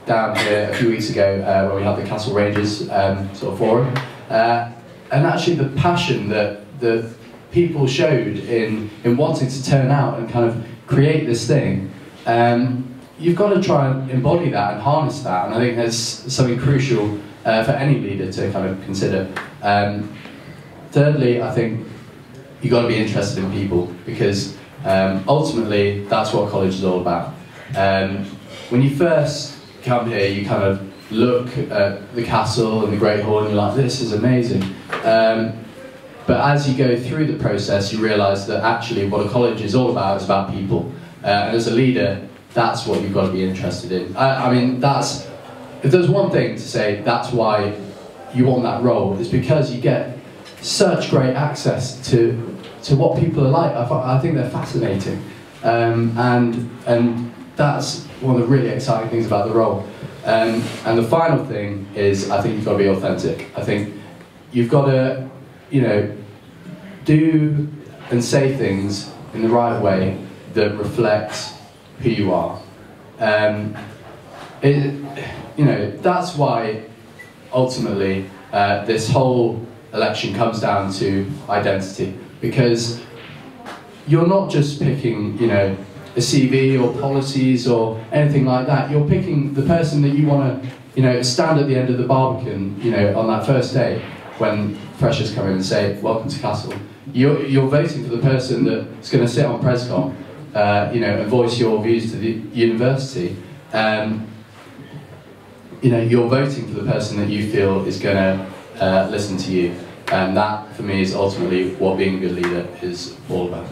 down here a few weeks ago when we had the Castle Rangers sort of forum, and actually the passion that the people showed in wanting to turn out and kind of create this thing, you've got to try and embody that and harness that, and I think there's something crucial for any leader to kind of consider. Thirdly, I think you've got to be interested in people, because ultimately that's what college is all about. When you first come here, you kind of look at the castle and the Great Hall and you're like, this is amazing. But as you go through the process, you realise that actually what a college is all about is about people. And as a leader, that's what you've got to be interested in. I mean, if there's one thing to say, that's why you want that role, is because you get such great access to what people are like. I think they're fascinating. And that's one of the really exciting things about the role. And the final thing is, I think you've got to be authentic. I think you've got to, you know, do and say things in the right way that reflects who you are. You know, that's why ultimately this whole election comes down to identity, because you're not just picking, you know, a CV or policies or anything like that. You're picking the person that you want to, you know, stand at the end of the Barbican, you know, on that first day when freshers come in and say, welcome to Castle. You're voting for the person that's going to sit on Prescom, you know, and voice your views to the university. You know, you're voting for the person that you feel is going to listen to you. And that, for me, is ultimately what being a good leader is all about.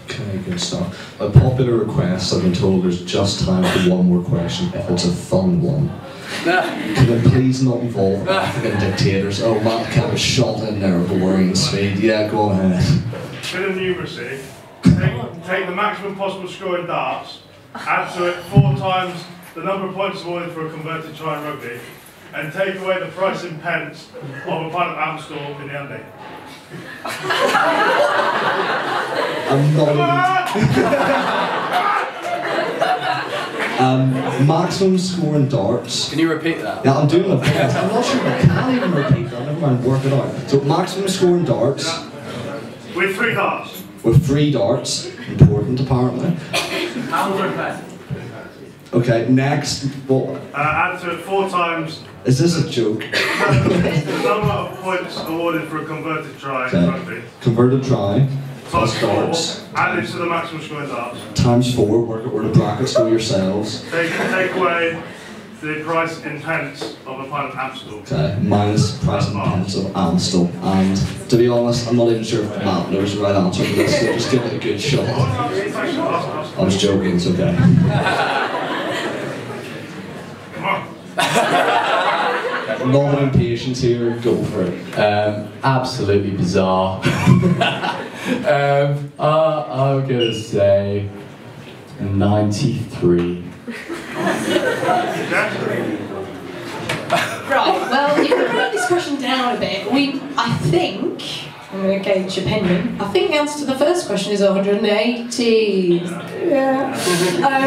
Okay, good stuff. A popular request, I've been told there's just time for one more question, if it's a fun one. Can it please not involve African dictators? Oh, Matt kind of shot in there at worrying speed. Yeah, go ahead. Bit of numeracy. Take the maximum possible score in darts, add to it 4 times the number of points awarded for a converted try in rugby, and take away the price in pence of a pint of Amstel in the Andy. I'm not even... Maximum score in darts. Can you repeat that? Yeah, I'm doing my best. I'm not sure if I can even repeat that. Never mind, work it out. So maximum score in darts. With 3 darts. With 3 darts. Important, apparently. Pounds or pence? Okay, next. What? Add to it 4 times. Is this a joke? The number of points awarded for a converted try in rugby. Converted try. Plus Plus 4. darts. Added to the maximum score in darts. Times 4. Work out where the brackets go yourselves. Take away the price in pence of a pint of Amstel. Okay, minus price and pence of Amstel. And to be honest, I'm not even sure if Matt knows the right answer to this, so just give it a good shot. I was joking, it's okay. Come on. A lot of impatience here, go for it. Absolutely bizarre. I'm gonna say 93. Right, well, you can break this question down a bit. I think, I'm going to gauge your opinion, I think the answer to the first question is 180. Yeah. But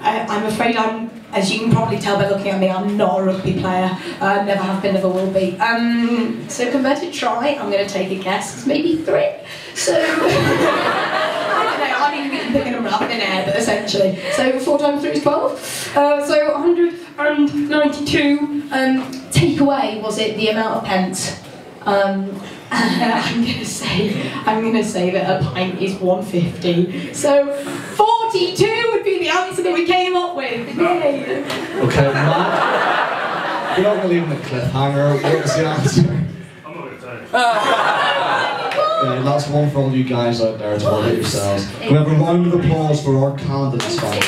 I'm afraid as you can probably tell by looking at me, I'm not a rugby player. Never have been, never will be. So converted try, I'm going to take a guess, it's maybe 3. So, I don't know, I mean, we can pick them up in air, but essentially. So 4 times 3 is 12. So 192. Take away, was it the amount of pence? I'm gonna say that a pint is 150. So 42 would be the answer that we came up with. Yay! Okay, Matt, we're not going to leave him a cliffhanger. What was the answer? I'm not going to tell you. Yeah, that's one for all you guys out there to work it yourselves. Can we have a round of applause for our candidates, finally?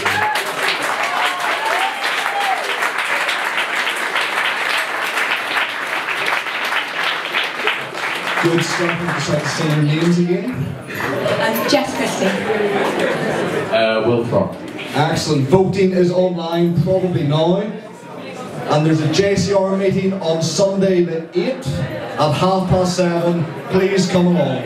Good stuff. Would you just like to say your names again? Jess Christy. Will Throp. Excellent. Voting is online probably now. And there's a JCR meeting on Sunday the 8th at 7:30. Please come along.